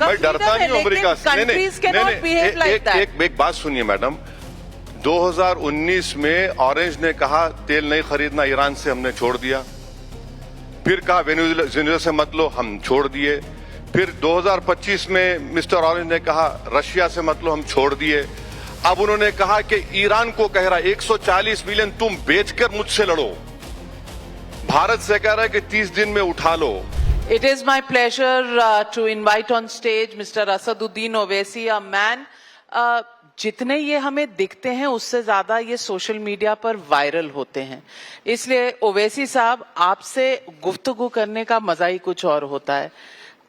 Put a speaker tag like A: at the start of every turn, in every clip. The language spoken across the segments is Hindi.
A: मैं डरता नहीं हूं अमेरिका से। एक बात सुनिए मैडम, 2019 में ऑरेंज ने कहा तेल नहीं खरीदना ईरान से, हमने छोड़ दिया। फिर कहा वेनेजुएला से मत लो, हम छोड़ दिए। फिर 2025 में मिस्टर ऑरेंज ने कहा रशिया से मत लो, हम छोड़ दिए। अब उन्होंने कहा कि ईरान को कह रहा 140 बिलियन तुम बेचकर मुझसे लड़ो। भारत से कह रहा है कि 30 दिन में उठा लो।
B: It is my pleasure to invite on stage Mr. Asaduddin Owaisi, a man जितने ये हमें दिखते हैं उससे ज्यादा ये सोशल मीडिया पर वायरल होते हैं। इसलिए ओवैसी साहब, आपसे गुफ्तगू करने का मजा ही कुछ और होता है।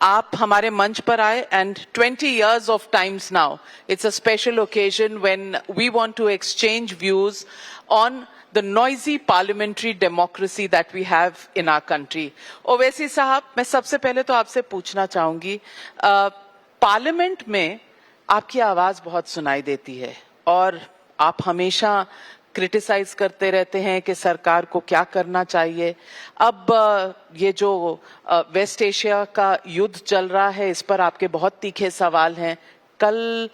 B: आप हमारे मंच पर आए and 20 years of times now, it's a special occasion when we want to exchange views on the noisy parliamentary democracy that we have in our country. Owaisi साहब, मैं सबसे पहले तो आपसे पूछना चाहूंगी, पार्लियामेंट में आपकी आवाज बहुत सुनाई देती है और आप हमेशा क्रिटिसाइज करते रहते हैं कि सरकार को क्या करना चाहिए। अब ये जो वेस्ट एशिया का युद्ध चल रहा है, इस पर आपके बहुत तीखे सवाल हैं। कल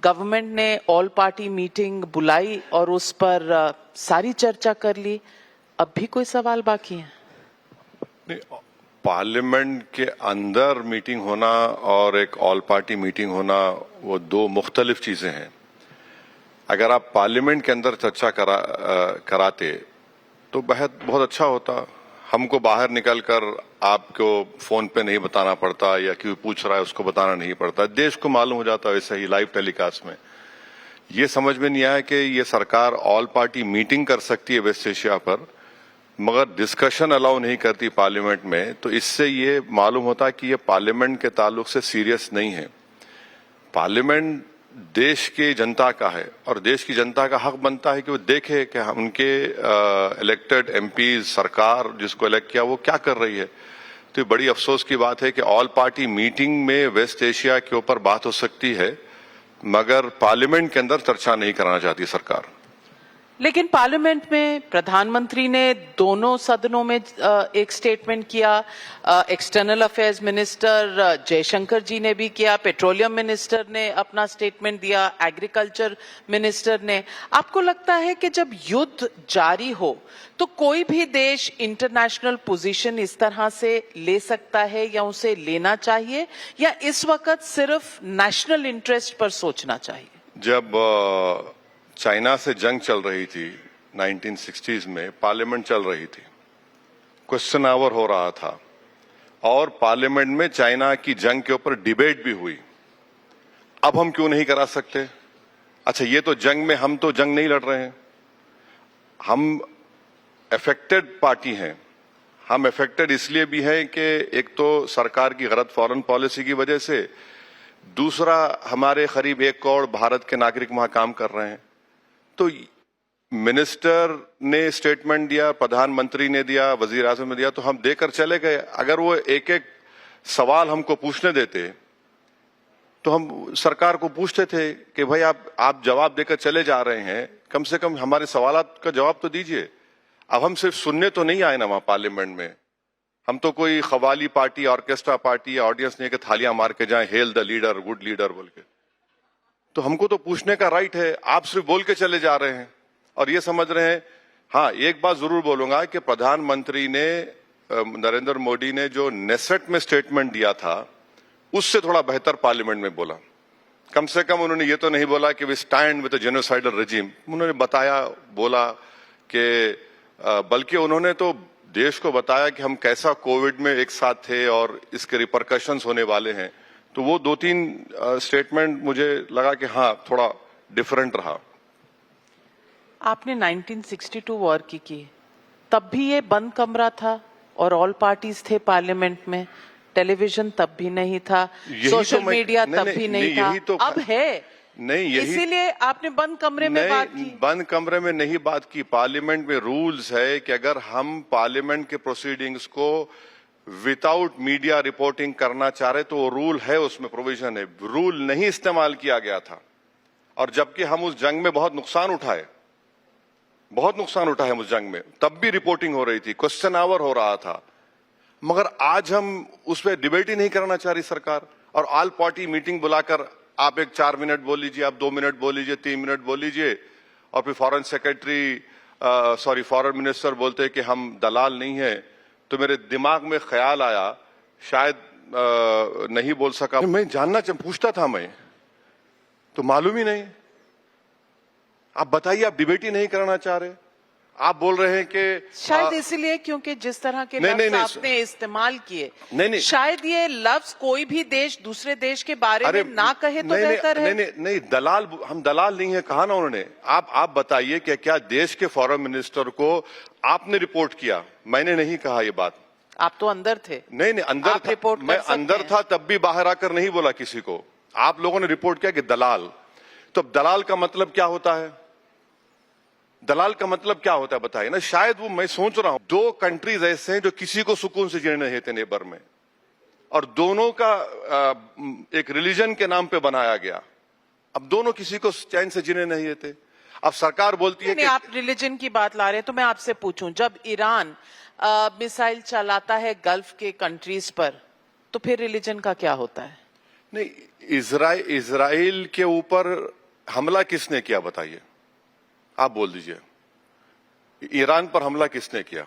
B: गवर्नमेंट ने ऑल पार्टी मीटिंग बुलाई और उस पर सारी चर्चा कर ली, अब भी कोई सवाल बाकी है?
A: पार्लियामेंट के अंदर मीटिंग होना और एक ऑल पार्टी मीटिंग होना वो दो मुख्तलिफ चीजें हैं। अगर आप पार्लियामेंट के अंदर चर्चा कराते तो बहुत अच्छा होता। हमको बाहर निकलकर आपको फोन पे नहीं बताना पड़ता या कोई पूछ रहा है उसको बताना नहीं पड़ता, देश को मालूम हो जाता वैसे ही लाइव टेलीकास्ट में। ये समझ में नहीं आया कि ये सरकार ऑल पार्टी मीटिंग कर सकती है वेस्ट एशिया पर, मगर डिस्कशन अलाउ नहीं करती पार्लियामेंट में। तो इससे ये मालूम होता है कि ये पार्लियामेंट के ताल्लुक से सीरियस नहीं है। पार्लियामेंट देश की जनता का है और देश की जनता का हक बनता है कि वो देखे कि उनके इलेक्टेड एमपी सरकार जिसको इलेक्ट किया वो क्या कर रही है। तो ये बड़ी अफसोस की बात है कि ऑल पार्टी मीटिंग में वेस्ट एशिया के ऊपर बात हो सकती है, मगर पार्लियामेंट के अंदर चर्चा नहीं कराना चाहती सरकार।
B: लेकिन पार्लियामेंट में प्रधानमंत्री ने दोनों सदनों में एक स्टेटमेंट किया, एक्सटर्नल अफेयर्स मिनिस्टर जयशंकर जी ने भी किया, पेट्रोलियम मिनिस्टर ने अपना स्टेटमेंट दिया, एग्रीकल्चर मिनिस्टर ने। आपको लगता है कि जब युद्ध जारी हो तो कोई भी देश इंटरनेशनल पोजीशन इस तरह से ले सकता है या उसे लेना चाहिए, या इस वक्त सिर्फ नेशनल इंटरेस्ट पर सोचना चाहिए?
A: जब चाइना से जंग चल रही थी 1960s में, पार्लियामेंट चल रही थी, क्वेश्चन आवर हो रहा था और पार्लियामेंट में चाइना की जंग के ऊपर डिबेट भी हुई। अब हम क्यों नहीं करा सकते? अच्छा, ये तो जंग में हम तो जंग नहीं लड़ रहे हैं, हम अफेक्टेड पार्टी हैं। हम अफेक्टेड इसलिए भी हैं कि एक तो सरकार की गलत फॉरेन पॉलिसी की वजह से, दूसरा हमारे करीब 1 करोड़ भारत के नागरिक वहां काम कर रहे हैं। तो मिनिस्टर ने स्टेटमेंट दिया, प्रधानमंत्री ने दिया, वजीर आजम ने दिया, तो हम देकर चले गए। अगर वो एक एक सवाल हमको पूछने देते तो हम सरकार को पूछते थे कि भाई आप जवाब देकर चले जा रहे हैं, कम से कम हमारे सवालात का जवाब तो दीजिए। अब हम सिर्फ सुनने तो नहीं आए ना वहां पार्लियामेंट में। हम तो कोई खवाली पार्टी, ऑर्केस्ट्रा पार्टी या ऑडियंस नहीं कि थालियां मार के जाए hello the leader, good leader बोल के। तो हमको तो पूछने का राइट है, आप सिर्फ बोल के चले जा रहे हैं और ये समझ रहे हैं। हाँ, एक बात जरूर बोलूंगा कि प्रधानमंत्री ने, नरेंद्र मोदी ने जो नेसेट में स्टेटमेंट दिया था उससे थोड़ा बेहतर पार्लियामेंट में बोला। कम से कम उन्होंने ये तो नहीं बोला कि we stand with the genocidal regime, उन्होंने बताया, बोला कि बल्कि उन्होंने तो देश को बताया कि हम कैसा कोविड में एक साथ थे और इसके रिपरकशंस होने वाले हैं। तो वो 2-3 स्टेटमेंट मुझे लगा कि हाँ, थोड़ा डिफरेंट रहा।
B: आपने 1962 वॉर की, तब भी ये बंद कमरा था और ऑल पार्टीज थे पार्लियामेंट में, टेलीविजन तब भी नहीं था, सोशल मीडिया तब भी नहीं था, तो अब है
A: नहीं, यही
B: इसीलिए आपने बंद कमरे में बात की।
A: बंद कमरे में नहीं बात की, पार्लियामेंट में रूल्स है कि अगर हम पार्लियामेंट के प्रोसीडिंग्स को विदाउट मीडिया रिपोर्टिंग करना चाह रहे तो वो रूल है, उसमें प्रोविजन है। रूल नहीं इस्तेमाल किया गया था और जबकि हम उस जंग में बहुत नुकसान उठाए हम उस जंग में, तब भी रिपोर्टिंग हो रही थी, क्वेश्चन आवर हो रहा था, मगर आज हम उस पर डिबेट ही नहीं करना चाह रही सरकार। और ऑल पार्टी मीटिंग बुलाकर आप एक 4 मिनट बोल लीजिए, आप 2 मिनट बोल लीजिए, 3 मिनट बोल लीजिए, और फिर फॉरेन मिनिस्टर बोलते हैं कि हम दलाल नहीं है। तो मेरे दिमाग में ख्याल आया, शायद नहीं बोल सका, मैं पूछता था, मैं तो मालूम ही नहीं। आप बताइए, आप डिबेट ही नहीं कराना चाह रहे, आप बोल रहे हैं कि
B: शायद इसलिए क्योंकि जिस तरह के लफ्ज आपने इस्तेमाल किए,
A: नहीं,
B: शायद ये लफ्ज कोई भी देश दूसरे देश के बारे में ना कहे तो बेहतर है।
A: नहीं, दलाल, हम दलाल नहीं है, कहा ना उन्होंने। आप बताइए कि क्या देश के फॉरेन मिनिस्टर को आपने रिपोर्ट किया? मैंने नहीं कहा ये बात।
B: आप तो अंदर थे।
A: नहीं, अंदर था, मैं अंदर था, तब भी बाहर आकर नहीं बोला किसी को। आप लोगों ने रिपोर्ट किया कि दलाल। तो दलाल का मतलब क्या होता है? दलाल का मतलब क्या होता है बताइए ना। शायद वो, मैं सोच रहा हूं, 2 कंट्रीज ऐसे हैं जो किसी को सुकून से जीने नहीं देते नेबर में, और दोनों का एक रिलीजन के नाम पे बनाया गया। अब दोनों किसी को चैन से जीने नहीं देते। अब सरकार बोलती है कि
B: आप रिलीजन की बात ला रहे हैं, तो मैं आपसे पूछूं, जब ईरान मिसाइल चलाता है गल्फ के कंट्रीज पर, तो फिर रिलीजन का क्या होता है?
A: नहीं, इजराइल के ऊपर हमला किसने किया बताइए? आप बोल दीजिए। ईरान पर हमला किसने किया?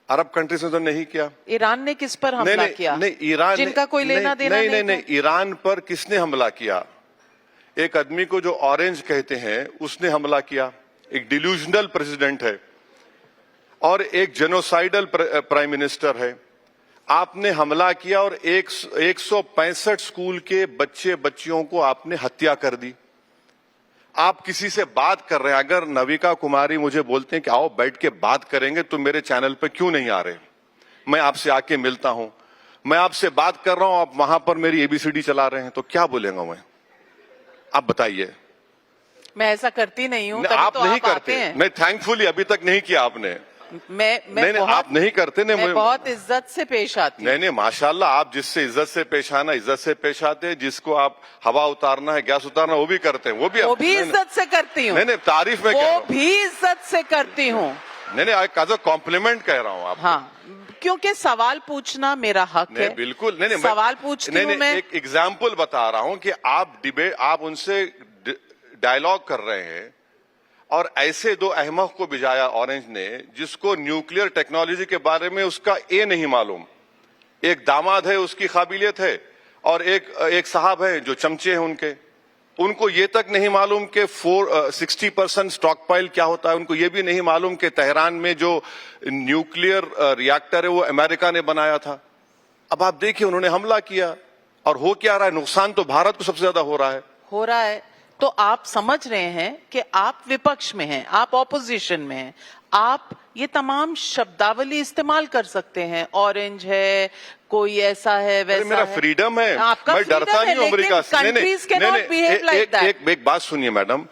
A: अरब कंट्रीज ने तो नहीं किया।
B: ईरान ने किस पर हमला किया?
A: नहीं, ईरान,
B: जिनका कोई लेना देना
A: नहीं, ईरान पर किसने हमला किया? एक आदमी को जो ऑरेंज कहते हैं उसने हमला किया। एक डिल्यूजनल प्रेसिडेंट है और एक जेनोसाइडल प्राइम मिनिस्टर है। आपने हमला किया और 165 स्कूल के बच्चियों को आपने हत्या कर दी। आप किसी से बात कर रहे हैं, अगर नविका कुमारी मुझे बोलते हैं कि आओ बैठ के बात करेंगे, तो मेरे चैनल पे क्यों नहीं आ रहे? मैं आपसे आके मिलता हूं, मैं आपसे बात कर रहा हूं, आप वहां पर मेरी ABCD चला रहे हैं, तो क्या बोलेगा मैं? आप बताइए।
B: मैं ऐसा करती नहीं हूं।
A: आप
B: तो
A: नहीं करते हैं। नहीं, थैंकफुली अभी तक नहीं किया आपने।
B: मैं
A: आप नहीं करते।
B: मैं बहुत इज्जत से पेश आती हूं।
A: नहीं, माशाल्लाह, आप जिससे इज्जत से पेश आना, इज्जत से पेश आते हैं। जिसको आप हवा उतारना है, गैस उतारना, वो भी करते हैं। वो भी
B: इज्जत से करती हूँ।
A: नहीं, तारीफ में
B: वो भी इज्जत से करती हूँ।
A: नहीं, आज कॉम्प्लीमेंट कह रहा हूँ आप।
B: हाँ, क्योंकि सवाल पूछना मेरा हक है।
A: बिल्कुल। नहीं,
B: सवाल पूछती हूँ मैं।
A: एक एग्जाम्पल बता रहा हूँ कि आप उनसे डायलॉग कर रहे हैं, और ऐसे 2 अहमक को भिजाया ऑरेंज ने, जिसको न्यूक्लियर टेक्नोलॉजी के बारे में उसका नहीं मालूम। एक दामाद है, उसकी काबिलियत है, और एक साहब है जो चमचे हैं उनको ये तक नहीं मालूम कि 60% स्टॉक पाइल क्या होता है। उनको ये भी नहीं मालूम कि तेहरान में जो न्यूक्लियर रिएक्टर है वो अमेरिका ने बनाया था। अब आप देखिए, उन्होंने हमला किया, और हो क्या रहा है? नुकसान तो भारत को सबसे ज्यादा हो रहा है।
B: तो आप समझ रहे हैं कि आप विपक्ष में हैं, आप ऑपोजिशन में हैं, आप ये तमाम शब्दावली इस्तेमाल कर सकते हैं। ऑरेंज है, कोई ऐसा है, वैसा
A: मेरा फ्रीडम है, मैं डरता नहीं हूं अमेरिका से। एक बात सुनिए मैडम,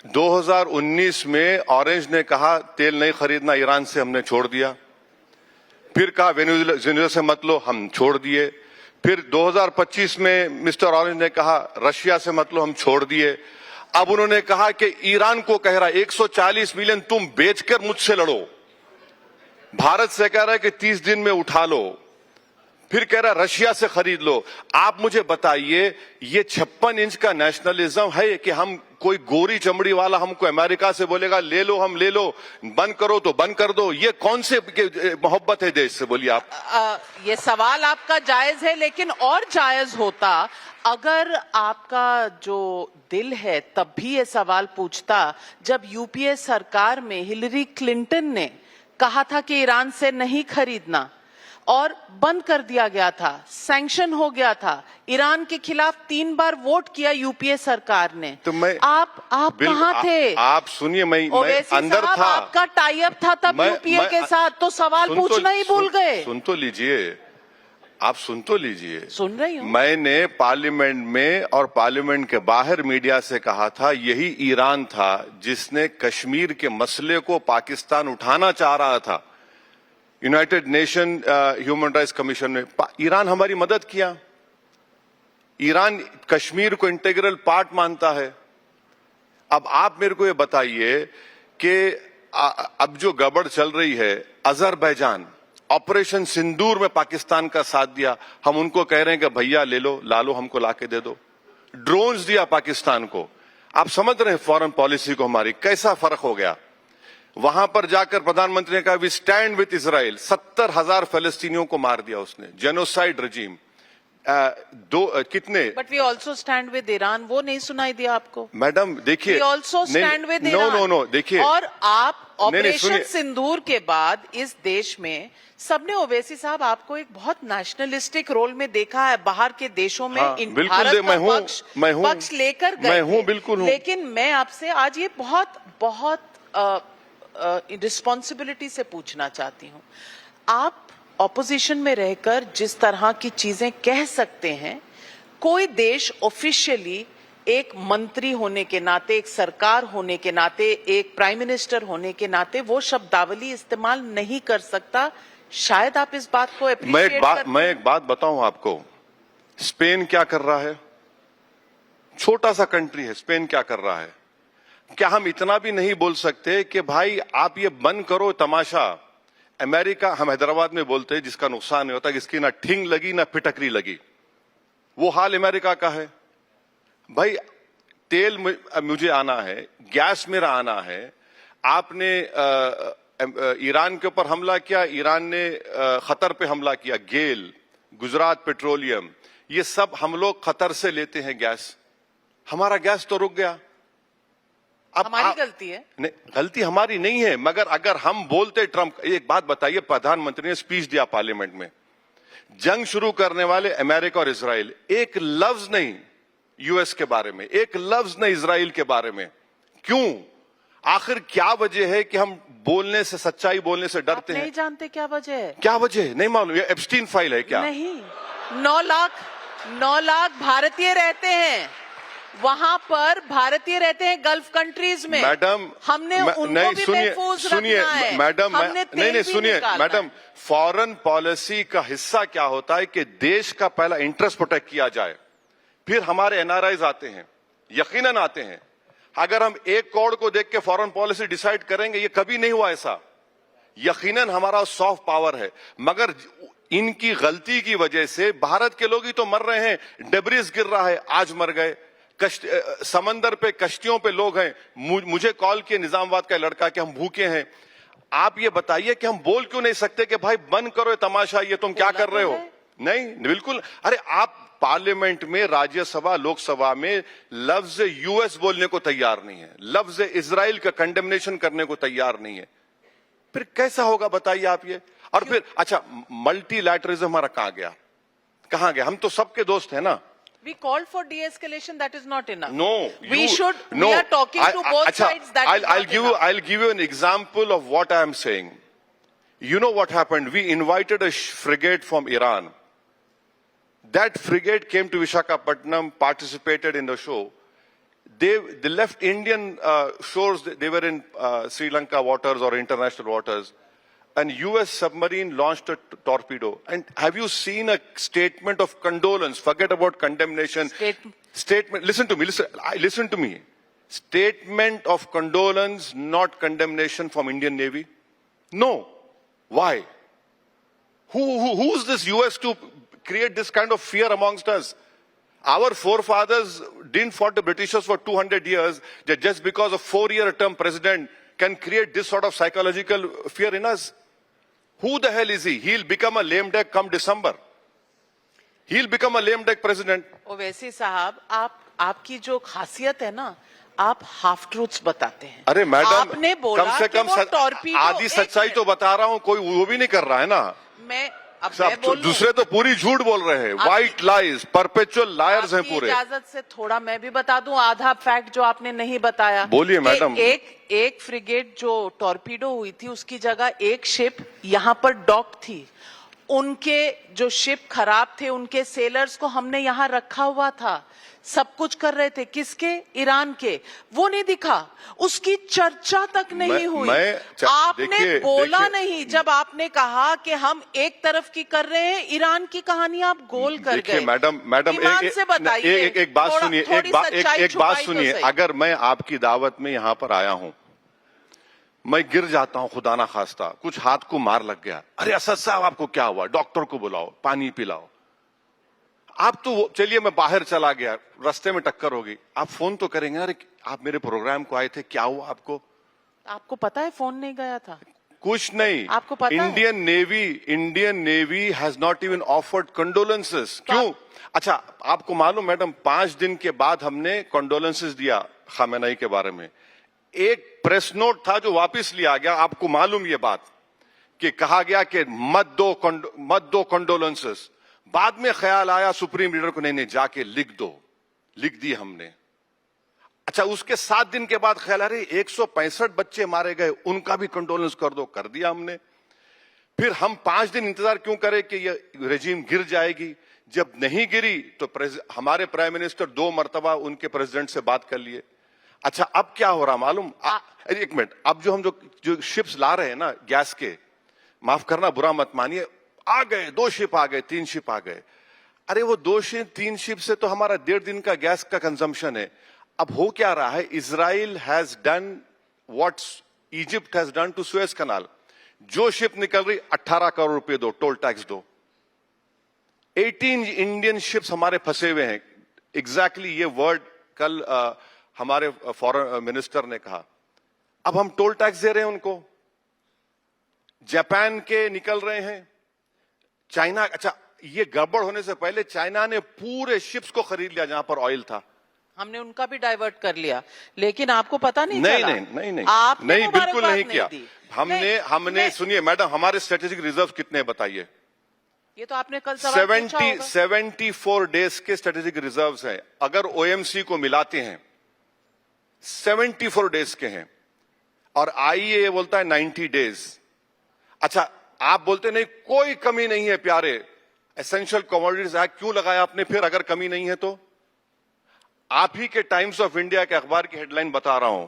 A: 2019 में ऑरेंज ने कहा तेल नहीं खरीदना ईरान से, हमने छोड़ दिया। फिर कहा वेनेजुएला से मत लो, हम छोड़ दिए। फिर 2025 में मिस्टर ऑरेंज ने कहा रशिया से मत लो, हम छोड़ दिए। अब उन्होंने कहा कि ईरान को कह रहा है 140 मिलियन तुम बेचकर मुझसे लड़ो। भारत से कह रहा है कि 30 दिन में उठा लो। फिर कह रहा है रशिया से खरीद लो। आप मुझे बताइए, ये 56 इंच का नेशनलिज्म है कि हम, कोई गोरी चमड़ी वाला हमको अमेरिका से बोलेगा ले लो, हम ले लो, बंद करो तो बंद कर दो? ये कौन से मोहब्बत है देश से? बोलिए आप।
B: ये सवाल आपका जायज है, लेकिन और जायज होता अगर आपका जो दिल है तब भी ये सवाल पूछता, जब यूपीए सरकार में हिलरी क्लिंटन ने कहा था कि ईरान से नहीं खरीदना, और बंद कर दिया गया था, सैंक्शन हो गया था, ईरान के खिलाफ 3 बार वोट किया यूपीए सरकार ने।
A: तो मैं,
B: आप कहाँ थे?
A: आप सुनिए, मैं अंदर था।
B: आपका टाई अप था तब यूपीए के साथ, तो सवाल पूछना ही भूल गए।
A: सुन तो लीजिए, आप सुन तो लीजिए।
B: सुन रही हूँ।
A: मैंने पार्लियामेंट में और पार्लियामेंट के बाहर मीडिया से कहा था, यही ईरान था जिसने कश्मीर के मसले को पाकिस्तान उठाना चाह रहा था। United nation human rights commission में ईरान हमारी मदद किया। ईरान कश्मीर को इंटीग्रल पार्ट मानता है। अब आप मेरे को ये बताइए कि अब जो गड़बड़ चल रही है, अजरबैजान, ऑपरेशन सिंदूर में पाकिस्तान का साथ दिया, हम उनको कह रहे हैं कि भैया ले लो, ला लो, हमको लाके दे दो। ड्रोन्स दिया पाकिस्तान को। आप समझ रहे हैं फॉरेन पॉलिसी को हमारी कैसा फर्क हो गया। वहां पर जाकर प्रधानमंत्री ने कहा वी स्टैंड विथ इजराइल। 70,000 फलस्तीनियों को मार दिया उसने, जेनोसाइड रजीम। कितने
B: but we also stand with Iran, वो नहीं सुनाई दिया आपको?
A: मैडम देखिए,
B: we also stand with
A: no
B: Iran.
A: No no देखिए,
B: और आप ऑपरेशन
A: सुनिए।
B: सिंदूर के बाद इस देश में सबने, ओवैसी साहब, आपको एक बहुत नेशनलिस्टिक रोल में देखा है। बाहर के देशों में
A: हाँ,
B: इन
A: बिल्कुल
B: भारत
A: मैं
B: का
A: हूं,
B: पक्ष लेकर गए
A: मैं हूं,
B: थे।
A: बिल्कुल हूं।
B: लेकिन मैं आपसे आज ये बहुत बहुत रिस्पॉन्सिबिलिटी से पूछना चाहती हूँ, आप ऑपोजिशन में रहकर जिस तरह की चीजें कह सकते हैं, कोई देश ऑफिशियली एक मंत्री होने के नाते, एक सरकार होने के नाते, एक प्राइम मिनिस्टर होने के नाते वो शब्दावली इस्तेमाल नहीं कर सकता। शायद आप इस बात को
A: मैं एक बात बताऊं आपको, स्पेन क्या कर रहा है? छोटा सा कंट्री है, स्पेन क्या कर रहा है? क्या हम इतना भी नहीं बोल सकते कि भाई आप ये बंद करो तमाशा? अमेरिका, हम हैदराबाद में बोलते हैं जिसका नुकसान नहीं होता, जिसकी ना ठिंग लगी ना फिटकरी लगी, वो हाल अमेरिका का है। भाई तेल मुझे आना है, गैस मेरा आना है। आपने ईरान के ऊपर हमला किया, ईरान ने खतर पे हमला किया, गेल, गुजरात पेट्रोलियम, ये सब हम लोग खतर से लेते हैं गैस। हमारा गैस तो रुक गया। अब
B: हमारी गलती है?
A: नहीं, गलती हमारी नहीं है, मगर अगर हम बोलते ट्रंप, एक बात बताइए, प्रधानमंत्री ने स्पीच दिया पार्लियामेंट में, जंग शुरू करने वाले अमेरिका और इजराइल, एक लफ्ज नहीं यूएस के बारे में, एक लफ्ज नहीं इजराइल के बारे में। क्यों? आखिर क्या वजह है कि हम बोलने से, सच्चाई बोलने से डरते हैं?
B: नहीं जानते क्या वजह है?
A: क्या वजह है? नहीं मालूम? ये एप्स्टीन फाइल है क्या?
B: नहीं, 9 लाख भारतीय रहते हैं वहां पर, भारतीय रहते हैं गल्फ कंट्रीज में।
A: मैडम,
B: हमने उनको भी महफूज रखना है।
A: मैडम,
B: हमने तेल भी
A: सुनिए
B: निकालना
A: मैडम, फॉरेन पॉलिसी का हिस्सा क्या होता है कि देश का पहला इंटरेस्ट प्रोटेक्ट किया जाए, फिर हमारे एनआरआईज आते हैं, यकीनन आते हैं। अगर हम एक करोड़ को देख के फॉरेन पॉलिसी डिसाइड करेंगे, ये कभी नहीं हुआ ऐसा। यकीनन हमारा सॉफ्ट पावर है, मगर इनकी गलती की वजह से भारत के लोग ही तो मर रहे हैं। डेब्रिस गिर रहा है, आज मर गए। समंदर पे, कश्तियों पे लोग हैं। मुझे कॉल किए निजामाबाद का लड़का कि हम भूखे हैं। आप ये बताइए कि हम बोल क्यों नहीं सकते कि भाई बंद करो ये तमाशा, ये तुम क्या कर रहे हो? नहीं, बिल्कुल। अरे आप पार्लियामेंट में, राज्यसभा, लोकसभा में लफ्ज यूएस बोलने को तैयार नहीं है, लफ्ज इजराइल का कंडेमनेशन करने को तैयार नहीं है, फिर कैसा होगा बताइए आप ये? और फिर अच्छा, मल्टीलैटरलिज्म हमारा कहां गया? कहां गया? हम तो सबके दोस्त हैं ना।
B: We called for de-escalation. That is not enough.
A: No,
B: we are talking to both sides. That is not enough.
A: I'll give you an example of what I am saying. You know what happened? We invited a frigate from Iran. That frigate came to Visakhapatnam, participated in the show. They left Indian shores. They were in Sri Lanka waters or international waters. An US submarine launched a torpedo. And have you seen a statement of condolence? Forget about condemnation. Statement. Listen to me. Listen to me. Statement of condolence, not condemnation from Indian Navy. No. Why? Who's this US to create this kind of fear amongst us? Our forefathers didn't fought the Britishers for 200 years. That just because a 4-year term president can create this sort of psychological fear in us. Who the hell is he? He'll become a lame duck come December. He'll become a lame duck president.
B: Owaisi साहब, आपकी जो खासियत है ना, आप हाफ ट्रूथ्स बताते हैं।
A: अरे मैडम,
B: आपने बोला
A: कम से कम आधी सच्चाई तो बता रहा हूं, कोई वो भी नहीं कर रहा है ना।
B: मैं
A: दूसरे तो पूरी झूठ बोल रहे हैं, व्हाइट लाइज, परपेचुअल लायर्स हैं पूरे।
B: इजाजत से थोड़ा मैं भी बता दूं आधा फैक्ट जो आपने नहीं बताया।
A: बोलिए मैडम।
B: एक फ्रिगेट जो टॉर्पीडो हुई थी, उसकी जगह एक शिप यहाँ पर डॉक थी। उनके जो शिप खराब थे, उनके सेलर्स को हमने यहाँ रखा हुआ था, सब कुछ कर रहे थे। किसके? ईरान के। वो नहीं दिखा, उसकी चर्चा तक नहीं हुई। आपने बोला नहीं जब आपने कहा कि हम एक तरफ की कर रहे हैं, ईरान की कहानी आप गोल कर गए।
A: मैडम,
B: से बताइए,
A: एक बात सुनिए, एक बात सुनिए। अगर मैं आपकी दावत में यहां पर आया हूं मैं गिर जाता हूं, खुदा ना खास्ता कुछ हाथ को मार लग गया, अरे असद साहब आपको क्या हुआ, डॉक्टर को बुलाओ, पानी पिलाओ। आप तो चलिए मैं बाहर चला गया, रास्ते में टक्कर हो गई, आप फोन तो करेंगे, अरे आप मेरे प्रोग्राम को आए थे, क्या हुआ आपको?
B: आपको पता है फोन नहीं गया था?
A: कुछ नहीं।
B: आपको पता है?
A: Indian navy has not even offered condolences. क्यों? अच्छा, आपको मालूम मैडम, 5 दिन के बाद हमने कंडोलेंसेस दिया खामेनेई के बारे में। एक प्रेस नोट था जो वापस लिया गया। आपको मालूम ये बात कि कहा गया कि मत दो कंडोलेंसेस। बाद में ख्याल आया सुप्रीम लीडर को, नहीं जाके लिख दो, लिख दी हमने। अच्छा, उसके 7 दिन के बाद ख्याल आ रही 165 बच्चे मारे गए, उनका भी कंडोलेंस कर दो, कर दिया हमने। फिर हम 5 दिन इंतजार क्यों करें कि ये रेजिम गिर जाएगी? जब नहीं गिरी तो हमारे प्राइम मिनिस्टर 2 मरतबा उनके प्रेसिडेंट से बात कर लिए। अच्छा, अब क्या हो रहा मालूम? एक मिनट, अब जो हम जो शिप्स ला रहे हैं ना गैस के, माफ करना बुरा मत मानिए, आ गए 2 शिप आ गए, 3 शिप आ गए। अरे वो 2-3 शिप से तो हमारा 1.5 दिन का गैस का कंजम्पशन है। अब हो क्या रहा है? Israel has done what Egypt has done to Suez canal. जो शिप निकल रही 18 करोड़ रुपए दो, टोल टैक्स दो। 18 इंडियन शिप्स हमारे फंसे हुए हैं। एग्जैक्टली ये वर्ड कल हमारे फॉरेन मिनिस्टर ने कहा। अब हम टोल टैक्स दे रहे हैं उनको। जापान के निकल रहे हैं, चाइना। अच्छा, ये गड़बड़ होने से पहले चाइना ने पूरे शिप्स को खरीद लिया जहां पर ऑयल था।
B: हमने उनका भी डाइवर्ट कर लिया, लेकिन आपको पता नहीं चला।
A: नहीं,
B: आपने
A: नहीं, बिल्कुल नहीं किया।
B: दी।
A: हमने सुनिए मैडम, हमारे स्ट्रेटेजिक रिजर्व कितने हैं बताइए?
B: ये तो आपने कल सवाल पूछा होगा।
A: 74 डेज के स्ट्रेटेजिक रिजर्व्स हैं। अगर ओएमसी को मिलाते हैं 74 डेज के हैं, और आईईए बोलता है 90 डेज। अच्छा, आप बोलते नहीं कोई कमी नहीं है प्यारे, एसेंशियल कमोडिटीज एक्ट क्यों लगाया आपने फिर अगर कमी नहीं है तो? आप ही के टाइम्स ऑफ इंडिया के अखबार की हेडलाइन बता रहा हूं,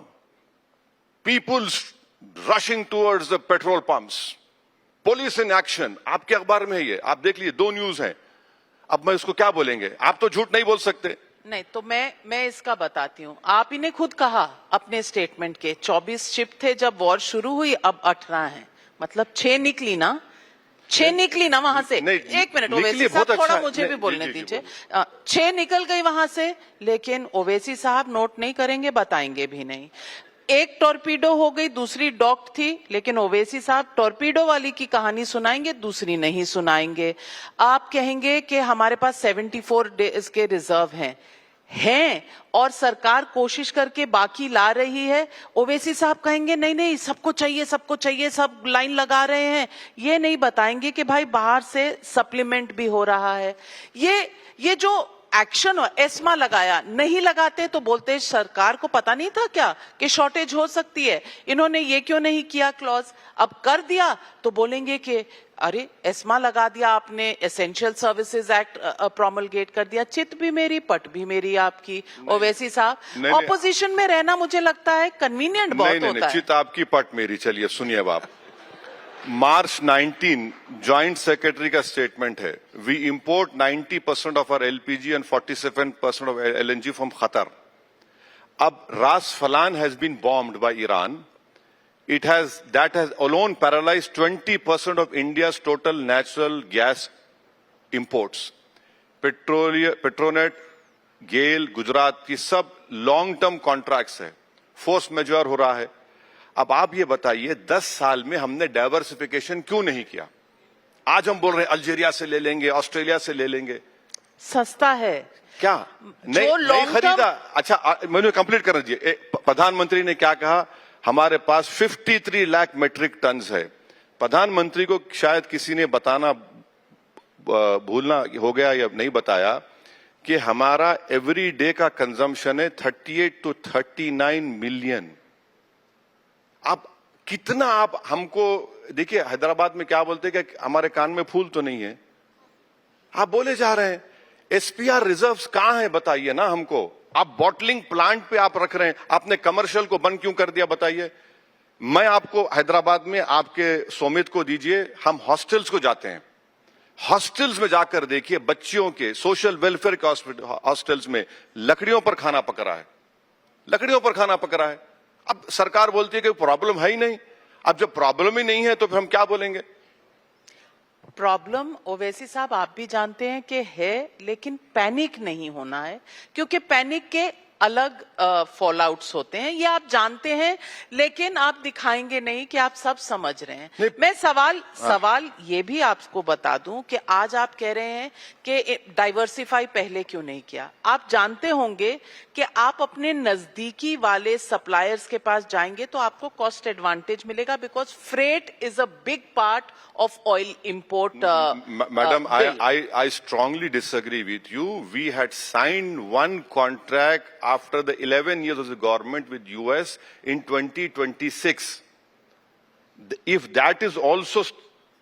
A: peoples rushing towards the petrol pumps, police in action. आपके अखबार में है ये, आप देख लीजिए, 2 न्यूज हैं। अब मैं इसको क्या बोलेंगे? आप तो झूठ नहीं बोल सकते।
B: नहीं तो मैं इसका बताती हूँ। आप ही ने खुद कहा अपने स्टेटमेंट के 24 शिप थे जब वॉर शुरू हुई, अब 18 हैं, मतलब 6 निकली ना, 6 निकली ना वहां से। एक मिनट ओवैसी साहब, थोड़ा मुझे भी बोलने दीजिए। 6 निकल गई वहां से, लेकिन ओवैसी साहब नोट नहीं करेंगे, बताएंगे भी नहीं। एक टॉर्पीडो हो गई, दूसरी डॉक्ड थी, लेकिन ओवैसी साहब टॉर्पीडो वाली की कहानी सुनाएंगे, दूसरी नहीं सुनाएंगे। आप कहेंगे कि हमारे पास 74 डेज के रिजर्व हैं और सरकार कोशिश करके बाकी ला रही है। ओवैसी साहब कहेंगे नहीं सबको चाहिए, सब लाइन लगा रहे हैं। ये नहीं बताएंगे कि भाई बाहर से सप्लीमेंट भी हो रहा है। ये जो एक्शन एस्मा लगाया, नहीं लगाते तो बोलते सरकार को पता नहीं था क्या कि शॉर्टेज हो सकती है, इन्होंने ये क्यों नहीं किया क्लॉज। अब कर दिया तो बोलेंगे कि अरे एस्मा लगा दिया आपने, एसेंशियल सर्विसेज एक्ट प्रोमलगेट कर दिया। चित भी मेरी पट भी मेरी आपकी। ओवैसी साहब, ऑपोजिशन में रहना मुझे लगता है कन्वीनियंट बहुत होता है।
A: चित आपकी पट मेरी। चलिए सुनिए बाप, मार्च 19 ज्वाइंट सेक्रेटरी का स्टेटमेंट है, we import 90% of our LPG and 47% of LNG from Qatar. अब रास फलान has been bombed by Iran. that has alone paralyzed 20% of India's total natural gas imports. Petronet, गेल, गुजरात की सब लॉन्ग टर्म कॉन्ट्रैक्ट्स है, फोर्स मेजर हो रहा है। अब आप ये बताइए 10 साल में हमने डाइवर्सिफिकेशन क्यों नहीं किया? आज हम बोल रहे हैं अल्जीरिया से ले लेंगे, ऑस्ट्रेलिया से ले लेंगे।
B: सस्ता है
A: क्या? नहीं खरीदा। अच्छा, मुझे कंप्लीट करना दीजिए। प्रधानमंत्री ने क्या कहा? हमारे पास 53 लाख मेट्रिक टन है। प्रधानमंत्री को शायद किसी ने बताना भूलना हो गया या नहीं बताया कि हमारा एवरी डे का कंजम्पशन है 38 to 39 मिलियन। आप कितना, आप हमको देखिए, हैदराबाद में क्या बोलते हैं कि हमारे कान में फूल तो नहीं है, आप बोले जा रहे हैं। एसपीआर रिजर्व्स कहां है बताइए ना हमको। आप बॉटलिंग प्लांट पे आप रख रहे हैं, आपने कमर्शियल को बंद क्यों कर दिया बताइए? मैं आपको हैदराबाद में आपके सोमित को दीजिए, हम हॉस्टल्स को जाते हैं, हॉस्टल्स में जाकर देखिए, बच्चियों के सोशल वेलफेयर के हॉस्टल्स में लकड़ियों पर खाना पक रहा है, लकड़ियों पर खाना पक रहा है। अब सरकार बोलती है कि प्रॉब्लम है ही नहीं। अब जब प्रॉब्लम ही नहीं है तो फिर हम क्या बोलेंगे?
B: प्रॉब्लम ओवैसी साहब आप भी जानते हैं कि है, लेकिन पैनिक नहीं होना है, क्योंकि पैनिक के अलग फॉलआउट्स होते हैं, ये आप जानते हैं, लेकिन आप दिखाएंगे नहीं कि आप सब समझ रहे हैं। मैं सवाल ये भी आपको बता दूं कि आज आप कह रहे हैं कि डाइवर्सिफाई पहले क्यों नहीं किया। आप जानते होंगे कि आप अपने नजदीकी वाले सप्लायर्स के पास जाएंगे तो आपको कॉस्ट एडवांटेज मिलेगा, because freight is a big part of oil import.
A: Madam, I strongly disagree with you. We had signed one contract after the 11 years of the government with US in 2026. If that is also,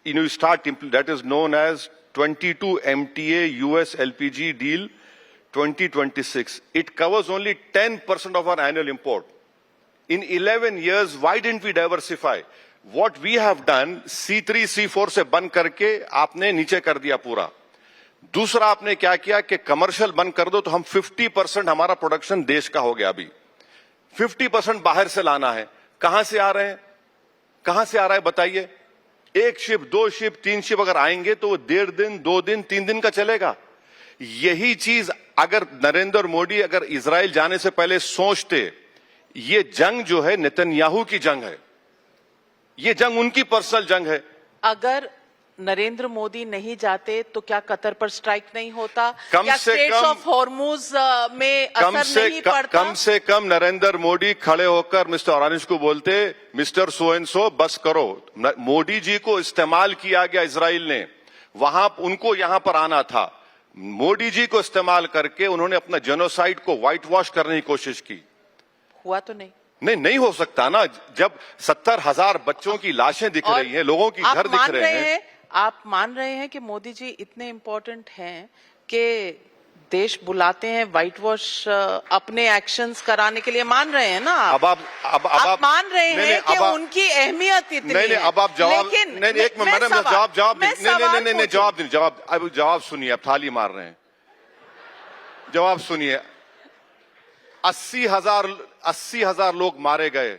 A: that is known as 22 MTA US LPG deal 2026. It covers only 10% of our annual import. In 11 years, why didn't we diversify? What we have done, C3, C4 से बंद करके आपने नीचे कर दिया पूरा। दूसरा आपने क्या किया कि कमर्शियल बंद कर दो तो हम 50% हमारा प्रोडक्शन देश का हो गया। अभी 50% बाहर से लाना है। कहां से आ रहे हैं? कहां से आ रहा है बताइए? एक शिप, दो शिप, तीन शिप अगर आएंगे तो वो 1.5 दिन, 2 दिन, 3 दिन का चलेगा। यही चीज अगर नरेंद्र मोदी अगर इजराइल जाने से पहले सोचते, ये जंग जो है नेतन्याहू की जंग है, ये जंग उनकी पर्सनल जंग है।
B: अगर नरेंद्र मोदी नहीं जाते तो क्या कतर पर स्ट्राइक नहीं होता?
A: कम
B: क्या
A: से
B: स्ट्रेट्स
A: कम
B: ऑफ हॉर्मुज में असर नहीं पड़ता?
A: कम से कम नरेंद्र मोदी खड़े होकर मिस्टर ऑरेंज को बोलते, मिस्टर सो एंड सो बस करो। मोदी जी को इस्तेमाल किया गया इजराइल ने, वहां उनको यहां पर आना था। मोदी जी को इस्तेमाल करके उन्होंने अपना जेनोसाइड को व्हाइट वॉश करने की कोशिश की।
B: हुआ तो नहीं।
A: नहीं हो सकता ना, जब 70,000 बच्चों की लाशें दिख रही हैं, लोगों की घर दिख रहे हैं।
B: आप मान रहे हैं कि मोदी जी इतने इंपॉर्टेंट हैं कि देश बुलाते हैं व्हाइट वॉश अपने एक्शंस कराने के लिए? मान रहे हैं ना आप? अब मान रहे हैं कि उनकी अहमियत इतनी है।
A: अब आप जवाब, नहीं एक मिनट मैडम, जवाब सुनिए। आप थाली मार रहे हैं, जवाब सुनिए। 80,000 लोग मारे गए।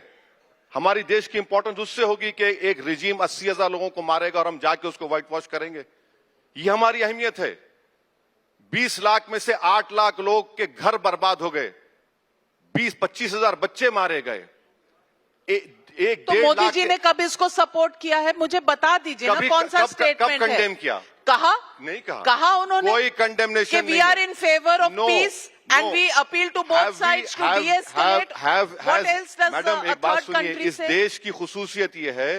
A: हमारी देश की इंपॉर्टेंस उससे होगी कि एक रिजीम 80,000 लोगों को मारेगा और हम जाके उसको व्हाइट वॉश करेंगे? ये हमारी अहमियत है। 20 लाख में से 8 लाख लोग के घर बर्बाद हो गए, 20-25 हजार बच्चे मारे गए।
B: तो मोदी जी ने कब इसको सपोर्ट किया है? मुझे बता दीजिए ना, कौन सा स्टेटमेंट है?
A: कब कंडेम किया? नहीं
B: कहा उन्होंने
A: कोई कंडेमनेशन नहीं।
B: We are in favour of peace and we appeal to both sides to de-escalate. What else does
A: madam एक बात सुनिए, इस देश की खुसूसियत यह है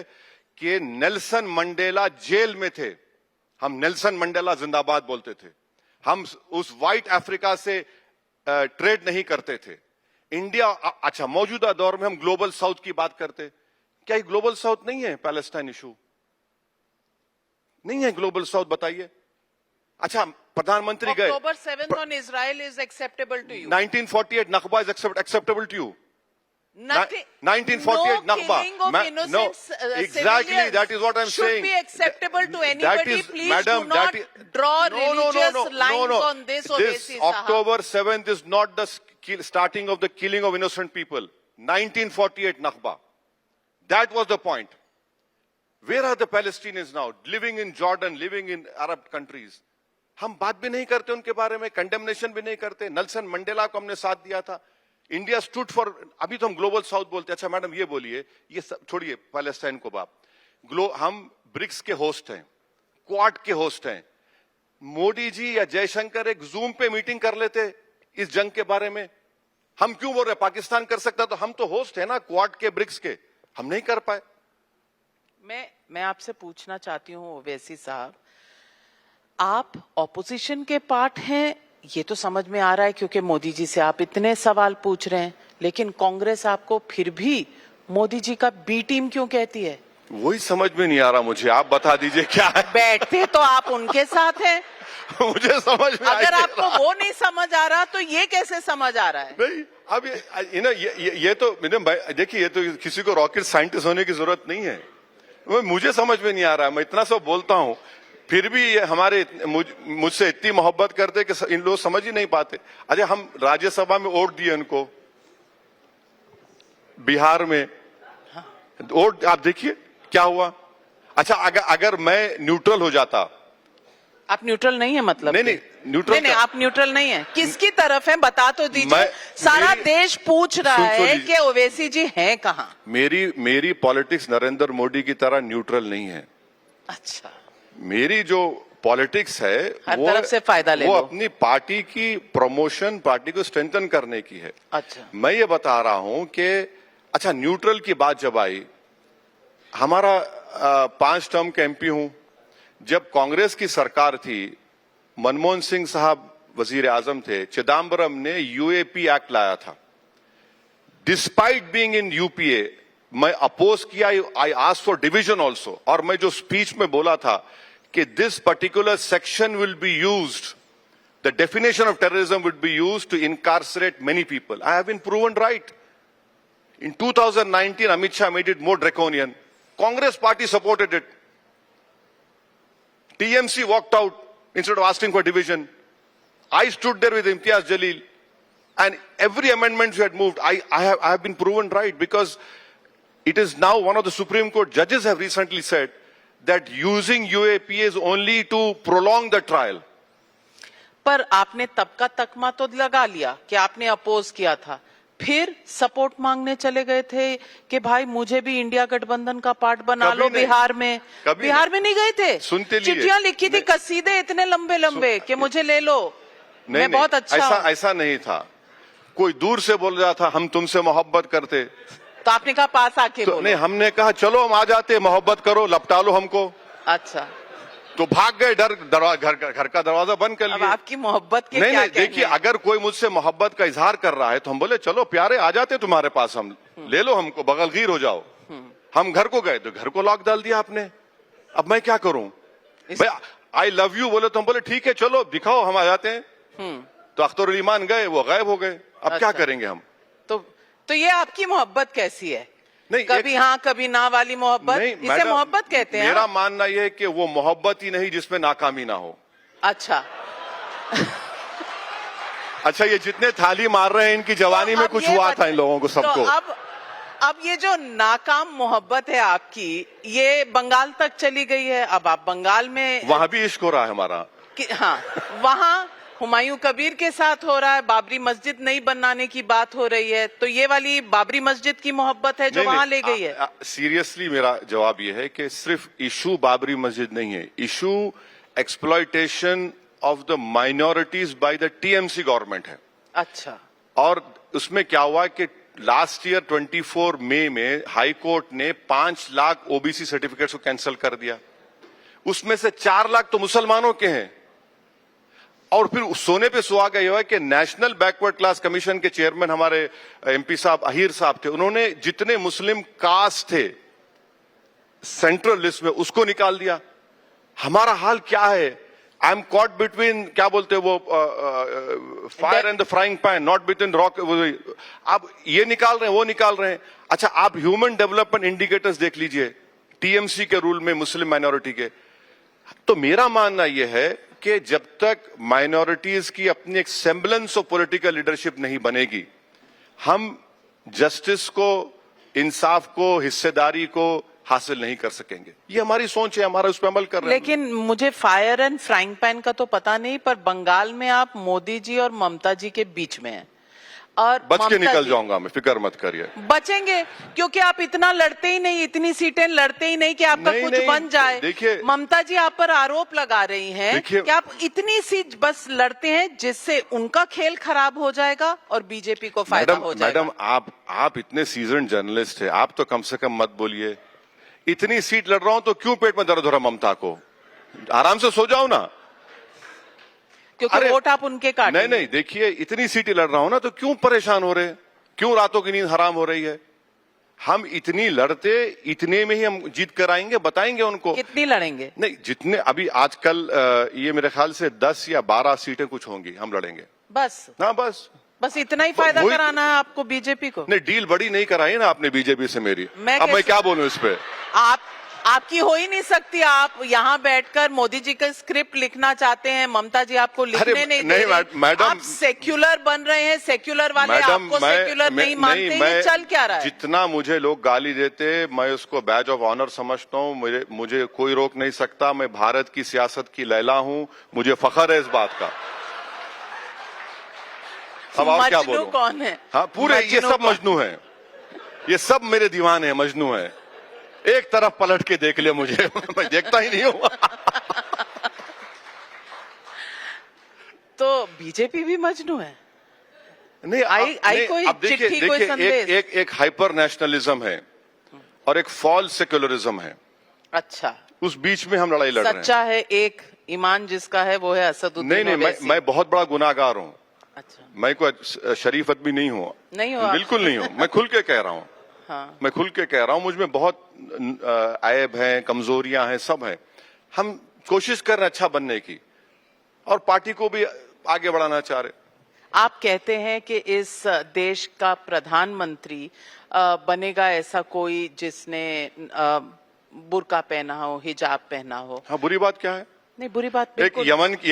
A: कि नेल्सन मंडेला जेल में थे। हम नेल्सन मंडेला जिंदाबाद बोलते थे। हम उस व्हाइट अफ्रीका से ट्रेड नहीं करते थे। इंडिया, अच्छा मौजूदा दौर में हम ग्लोबल साउथ की बात करते। क्या ये ग्लोबल साउथ नहीं है? पैलेस्टाइन इशू नहीं है ग्लोबल साउथ, बताइए। अच्छा प्रधानमंत्री गए,
B: October 7th on Israel is acceptable to you?
A: 1948 Nakba is acceptable to you?
B: Nothing.
A: 1948 Nakba.
B: No,
A: exactly. That is what I'm saying.
B: Should be acceptable to anybody. Please
A: madam,
B: do not draw religious lines on this.
A: This October 7th is not the starting of the killing of innocent people. 1948 Nakba. That was the point. Where are the Palestinians now? Living in Jordan, living in Arab countries. हम बात भी नहीं करते उनके बारे में, कंडेमनेशन भी नहीं करते। नेल्सन मंडेला को हमने साथ दिया था। इंडिया स्टूड फॉर, अभी तो हम ग्लोबल साउथ बोलते हैं। अच्छा मैडम ये बोलिए, ये सब छोड़िए पैलेस्टाइन को बाप, हम ब्रिक्स के होस्ट हैं, क्वाड के होस्ट हैं। मोदी जी या जयशंकर एक जूम पे मीटिंग कर लेते इस जंग के बारे में। हम क्यों बोल रहे पाकिस्तान कर सकता? तो हम तो होस्ट है ना क्वाड के, ब्रिक्स के, हम नहीं कर पाए।
B: मैं आपसे पूछना चाहती हूँ ओवैसी साहब, आप ऑपोजिशन के पार्ट हैं, ये तो समझ में आ रहा है क्योंकि मोदी जी से आप इतने सवाल पूछ रहे हैं, लेकिन कांग्रेस आपको फिर भी मोदी जी का बी टीम क्यों कहती है?
A: वही समझ में नहीं आ रहा मुझे, आप बता दीजिए क्या है।
B: बैठते तो आप उनके साथ हैं।
A: मुझे समझ में,
B: अगर आपको वो नहीं समझ आ रहा तो ये कैसे समझ आ रहा है?
A: नहीं, अब ये तो देखिए, ये तो किसी को रॉकेट साइंटिस्ट होने की जरूरत नहीं है। मुझे समझ में नहीं आ रहा, मैं इतना सब बोलता हूं, फिर भी ये हमारे मुझसे इतनी मोहब्बत करते कि इन लोग समझ ही नहीं पाते। अरे हम राज्यसभा में वोट दिए उनको, बिहार में, और आप देखिए क्या हुआ। अच्छा, अगर मैं न्यूट्रल हो जाता।
B: आप न्यूट्रल नहीं है मतलब?
A: नहीं, न्यूट्रल
B: नहीं, आप न्यूट्रल नहीं है। किसकी तरफ है बता तो दीजिए। सारा देश पूछ रहा है कि ओवैसी जी हैं कहाँ।
A: मेरी पॉलिटिक्स नरेंद्र मोदी की तरह न्यूट्रल नहीं है।
B: अच्छा,
A: मेरी जो पॉलिटिक्स है
B: हर तरफ से फायदा ले
A: वो
B: लो।
A: अपनी पार्टी की प्रमोशन, पार्टी को स्ट्रेंथन करने की है।
B: अच्छा,
A: मैं ये बता रहा हूं कि अच्छा, न्यूट्रल की बात जब आई, हमारा 5 टर्म के एमपी हूं। जब कांग्रेस की सरकार थी, मनमोहन सिंह साहब वजीर आजम थे, चिदम्बरम ने यूएपी एक्ट लाया था। डिस्पाइट बीइंग इन यूपीए, मैं अपोज किया, I asked for division also. और मैं जो स्पीच में बोला था कि this particular section will be used, the definition of terrorism will be used to incarcerate many people. I have been proven right. In 2019, Amit Shah made it more draconian. Congress party supported it. TMC walked out instead of asking for division. I stood there with Imtiaz Jalil, and every amendment we had moved, I have been proven right, because it is now one of the Supreme Court judges have recently said that using UAP is only to prolong the trial.
B: पर आपने तब का तकमा तो लगा लिया कि आपने अपोज किया था, फिर सपोर्ट मांगने चले गए थे कि भाई मुझे भी इंडिया गठबंधन का पार्ट बना लो बिहार में। बिहार में नहीं गए थे?
A: सुनते लिए
B: चिट्ठियां लिखी थी, कसीदे इतने लंबे लंबे कि मुझे ले लो, मैं बहुत अच्छा।
A: ऐसा नहीं था। कोई दूर से बोल रहा था हम तुमसे मोहब्बत करते,
B: तो आपने कहा पास आके बोलो।
A: नहीं, हमने कहा चलो हम आ जाते, मोहब्बत करो, लपटा लो हमको।
B: अच्छा,
A: तो भाग गए, घर का दरवाजा बंद कर
B: अब
A: लिया।
B: आपकी मोहब्बत के
A: नहीं,
B: क्या
A: नहीं, देखिए, अगर कोई मुझसे मोहब्बत का इजहार कर रहा है तो हम बोले चलो प्यारे, आ जाते तुम्हारे पास, हम ले लो हमको, बगलगीर हो जाओ। हम घर को गए तो घर को लॉक डाल दिया आपने। अब मैं क्या करूं? भाई आई लव यू बोले तो हम बोले ठीक है चलो दिखाओ, हम आ जाते हैं। तो अख्तर ईमान गए, वो गायब हो गए। अब क्या करेंगे हम?
B: तो ये आपकी मोहब्बत कैसी है?
A: नहीं,
B: कभी हाँ कभी ना वाली मोहब्बत, इसे मोहब्बत कहते हैं?
A: मेरा मानना यह है कि वो मोहब्बत ही नहीं जिसमें नाकामी ना हो।
B: अच्छा
A: अच्छा, ये जितने थाली मार रहे हैं इनकी जवानी में कुछ हुआ था इन लोगों को सबको।
B: तो अब ये जो नाकाम मोहब्बत है आपकी, ये बंगाल तक चली गई है। अब आप बंगाल में,
A: वहां भी इश्क हो रहा है हमारा।
B: हाँ, वहां हुमायूं कबीर के साथ हो रहा है, बाबरी मस्जिद नहीं बनाने की बात हो रही है। तो ये वाली बाबरी मस्जिद की मोहब्बत है जो वहां ले गई है?
A: सीरियसली मेरा जवाब ये है कि सिर्फ इशू बाबरी मस्जिद नहीं है, issue exploitation of the minorities by the TMC government है।
B: अच्छा,
A: और उसमें क्या हुआ कि लास्ट ईयर 24 मई में हाई कोर्ट ने 5 लाख ओबीसी सर्टिफिकेट्स को कैंसिल कर दिया। उसमें से 4 लाख तो मुसलमानों के हैं। और फिर सोने पे सुहागा यह है कि नेशनल बैकवर्ड क्लास कमीशन के चेयरमैन हमारे एमपी साहब अहीर साहब थे, उन्होंने जितने मुस्लिम कास्ट थे सेंट्रल लिस्ट में उसको निकाल दिया। हमारा हाल क्या है? आई एम कॉट बिटवीन, क्या बोलते हैं वो, fire and the frying pan, not between rock. आप ये निकाल रहे हैं, वो निकाल रहे हैं। अच्छा, आप ह्यूमन डेवलपमेंट इंडिकेटर्स देख लीजिए टीएमसी के रूल में मुस्लिम माइनॉरिटी के। तो मेरा मानना यह है कि जब तक माइनॉरिटीज की अपनी एक सेम्बलेंस ऑफ पॉलिटिकल लीडरशिप नहीं बनेगी, हम जस्टिस को, इंसाफ को, हिस्सेदारी को हासिल नहीं कर सकेंगे। ये हमारी सोच है, हमारा उस पर अमल कर रहे हैं।
B: लेकिन मुझे फायर एंड फ्राइंग पैन का तो पता नहीं, पर बंगाल में आप मोदी जी और ममता जी के बीच में हैं। और
A: बच के निकल जाऊंगा मैं, फिक्र मत करिए।
B: बचेंगे, क्योंकि आप इतना लड़ते ही नहीं, इतनी सीटें लड़ते ही नहीं कि आपका कुछ बन जाए।
A: देखिए,
B: ममता जी आप पर आरोप लगा रही हैं कि आप इतनी सीट बस लड़ते हैं जिससे उनका खेल खराब हो जाएगा और बीजेपी को फायदा हो जाएगा।
A: मैडम, आप इतने सीजन जर्नलिस्ट हैं, आप तो कम से कम मत बोलिए। इतनी सीट लड़ रहा हूं तो क्यों पेट में दर्द हो रहा ममता को? आराम से सो जाओ ना,
B: क्योंकि वोट आप उनके काटेंगे।
A: नहीं, देखिए, इतनी सीटें लड़ रहा हूं ना, तो क्यों परेशान हो रहे? क्यों रातों की नींद हराम हो रही है? हम इतनी लड़ते, इतने में ही हम जीत कर आएंगे, बताएंगे उनको।
B: कितनी लड़ेंगे?
A: नहीं, जितने अभी आजकल ये मेरे ख्याल से 10 या 12 सीटें कुछ होंगी, हम लड़ेंगे
B: बस।
A: हाँ, बस
B: इतना ही फायदा कराना है आपको बीजेपी को?
A: नहीं, डील बड़ी नहीं कराई ना आपने बीजेपी से मेरी।
B: मैं
A: अब मैं क्या बोलूं इस पे?
B: आपकी हो ही नहीं सकती। आप यहाँ बैठकर मोदी जी का स्क्रिप्ट लिखना चाहते हैं, ममता जी आपको लिखने नहीं दे रही।
A: मैडम,
B: आप सेक्युलर बन रहे हैं, सेक्युलर वाले
A: मैडम,
B: आपको सेक्युलर नहीं मानते। ये चल क्या रहा है?
A: जितना मुझे लोग गाली देते, मैं उसको बैज ऑफ ऑनर समझता हूँ। मुझे कोई रोक नहीं सकता। मैं भारत की सियासत की लैला हूँ, मुझे फख्र है इस बात का। अब और क्या बोलूं?
B: कौन है?
A: हाँ, पूरे ये सब मजनू है, ये सब मेरे दीवाने हैं, मजनू है। एक तरफ पलट के देख ले मुझे मैं देखता ही नहीं हूं
B: तो बीजेपी भी मजनू है?
A: नहीं,
B: आई कोई
A: अब देखिए,
B: चिट्ठी, कोई संदेश?
A: एक हाइपर नेशनलिज्म है और एक फॉल्स सेक्युलरिज्म है।
B: अच्छा,
A: उस बीच में हम लड़ाई लड़ रहे हैं।
B: सच्चा है एक ईमान जिसका है वो है असदुद्दीन
A: नहीं,
B: ओवैसी।
A: मैं बहुत बड़ा गुनाहगार हूँ।
B: अच्छा,
A: मैं कोई शरीफ आदमी नहीं हूँ।
B: नहीं हो?
A: बिल्कुल नहीं हूँ। मैं खुल के कह रहा हूँ।
B: हाँ,
A: मैं खुल के कह रहा हूं, मुझमें बहुत ऐब हैं, कमजोरियां हैं, सब हैं। हम कोशिश कर रहे हैं अच्छा बनने की और पार्टी को भी आगे बढ़ाना चाह रहे।
B: आप कहते हैं कि इस देश का प्रधानमंत्री बनेगा ऐसा कोई जिसने बुर्का पहना हो, हिजाब पहना हो।
A: हाँ, बुरी बात क्या है?
B: नहीं, बुरी बात
A: एक
B: बिल्कुल।
A: यमन की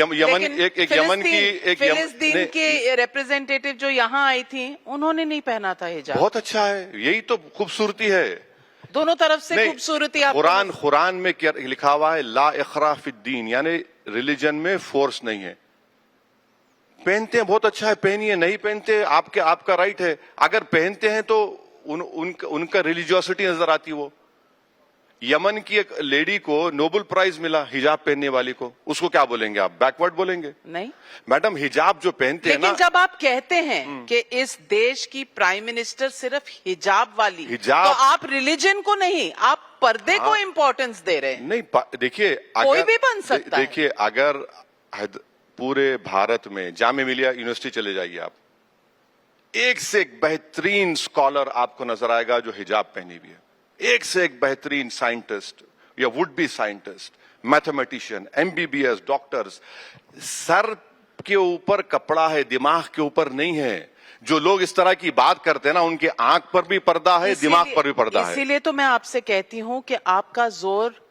B: फिलिस्तीन की रिप्रेजेंटेटिव जो यहाँ आई थी, उन्होंने नहीं पहना था हिजाब।
A: बहुत अच्छा है, यही तो खूबसूरती है।
B: दोनों तरफ से
A: नहीं,
B: खूबसूरती। आपको
A: कुरान में क्या लिखा हुआ है? ला इखरा फिद्दीन, यानी रिलीजन में फोर्स नहीं है। पहनते हैं, बहुत अच्छा है, पहनिए। नहीं पहनते, आपका राइट है। अगर पहनते हैं तो उनका रिलीजियोसिटी नजर आती। वो यमन की एक लेडी को नोबेल प्राइज मिला हिजाब पहनने वाली को, उसको क्या बोलेंगे आप? बैकवर्ड बोलेंगे?
B: नहीं
A: मैडम, हिजाब जो पहनते हैं ना।
B: लेकिन जब आप कहते हैं कि इस देश की प्राइम मिनिस्टर सिर्फ हिजाब वाली,
A: हिजाब,
B: तो आप रिलीजन को नहीं, आप पर्दे को इम्पोर्टेंस दे रहे हैं।
A: नहीं, देखिए,
B: कोई भी बन सकता है।
A: देखिए, अगर पूरे भारत में जामिया मिलिया यूनिवर्सिटी चले जाइए आप, एक से एक बेहतरीन स्कॉलर आपको नजर आएगा जो हिजाब पहनी हुई है। एक से एक बेहतरीन साइंटिस्ट या would be scientist, mathematician, MBBS, doctors. Sir के ऊपर कपड़ा है, दिमाग के ऊपर नहीं है। जो लोग इस तरह की बात करते हैं ना, उनके आंख पर भी पर्दा है, दिमाग पर भी पर्दा है।
B: इसीलिए तो मैं आपसे कहती हूं कि आपका जोर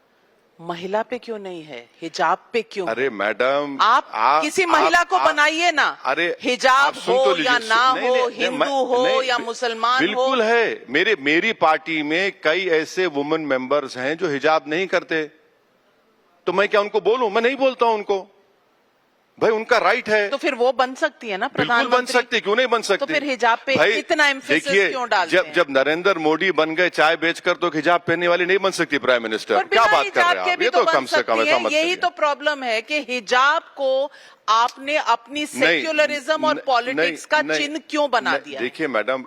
B: महिला पे क्यों नहीं है, हिजाब पे क्यों?
A: अरे मैडम,
B: आप किसी महिला को बनाइए ना।
A: अरे
B: हिजाब हो या ना हो, हिंदू हो या मुसलमान हो।
A: बिल्कुल है। मेरी पार्टी में कई ऐसे वुमेन मेंबर्स हैं जो हिजाब नहीं करते, तो मैं क्या उनको बोलूं? मैं नहीं बोलता हूं उनको, भाई उनका राइट है।
B: तो फिर वो बन सकती है ना प्रधानमंत्री?
A: बिल्कुल बन सकती, क्यों नहीं बन सकती?
B: तो फिर हिजाब पे इतना एम्फेसिस क्यों डालते हैं?
A: जब नरेंद्र मोदी बन गए चाय बेचकर, तो हिजाब पहनने वाली नहीं बन सकती प्राइम मिनिस्टर? क्या बात कर रहे हैं आप? ये तो कम से कम ऐसा मत
B: यही तो प्रॉब्लम है कि हिजाब को आपने अपनी सेक्युलरिज्म और पॉलिटिक्स का चिन्ह क्यों बना दिया?
A: देखिए मैडम,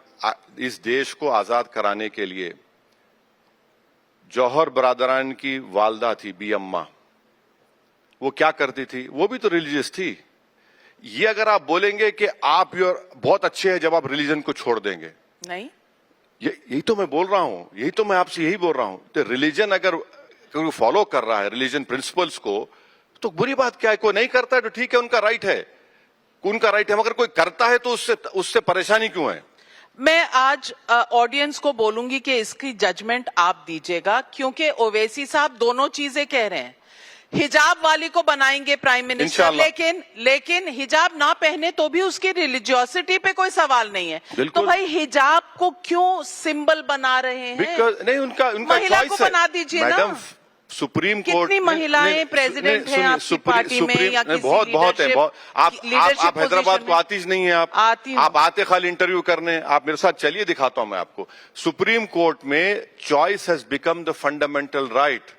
A: इस देश को आजाद कराने के लिए जौहर बरादरान की वालदा थी बी अम्मा, वो क्या करती थी? वो भी तो रिलीजियस थी। ये अगर आप बोलेंगे कि आप बहुत अच्छे हैं जब आप रिलीजन को छोड़ देंगे,
B: नहीं,
A: यही तो मैं बोल रहा हूं, यही तो मैं आपसे यही बोल रहा हूं। तो रिलीजन अगर कोई फॉलो कर रहा है रिलीजन प्रिंसिपल्स को, तो बुरी बात क्या है? कोई नहीं करता है तो ठीक है, उनका राइट है, उनका राइट है। मगर कोई करता है तो उससे परेशानी क्यों है?
B: मैं आज ऑडियंस को बोलूंगी कि इसकी जजमेंट आप दीजिएगा, क्योंकि ओवैसी साहब दोनों चीजें कह रहे हैं। हिजाब वाली को बनाएंगे प्राइम मिनिस्टर, लेकिन हिजाब ना पहने तो भी उसकी रिलीजियोसिटी पे कोई सवाल नहीं है। तो भाई हिजाब को क्यों सिंबल बना रहे हैं?
A: नहीं, उनका
B: महिला को बना दीजिए ना।
A: सुप्रीम कोर्ट,
B: कितनी महिलाएं प्रेसिडेंट हैं आपकी पार्टी में या किसी
A: बहुत है। आप हैदराबाद को आती नहीं है, आप आते खाली इंटरव्यू करने। आप मेरे साथ चलिए, दिखाता हूं मैं आपको। सुप्रीम कोर्ट में choice has become the fundamental right.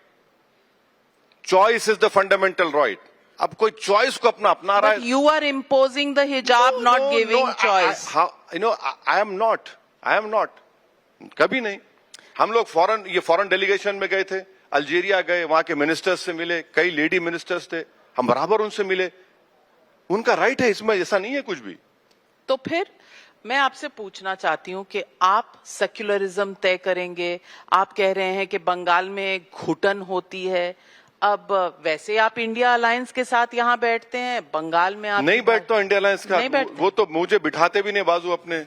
A: Choice is the fundamental right. अब कोई चॉइस को अपना रहा है।
B: यू आर इम्पोजिंग द हिजाब, not giving choice.
A: I am not, कभी नहीं। हम लोग फॉरेन डेलीगेशन में गए थे, अल्जीरिया गए, वहां के मिनिस्टर्स से मिले, कई लेडी मिनिस्टर्स थे, हम बराबर उनसे मिले। उनका राइट है, इसमें ऐसा नहीं है कुछ भी।
B: तो फिर मैं आपसे पूछना चाहती हूं कि आप सेक्युलरिज्म तय करेंगे। आप कह रहे हैं कि बंगाल में घुटन होती है। अब वैसे आप इंडिया अलायंस के साथ यहाँ बैठते हैं, बंगाल में आप
A: नहीं बैठता इंडिया अलायंस का। वो तो मुझे बिठाते भी नहीं बाजू अपने,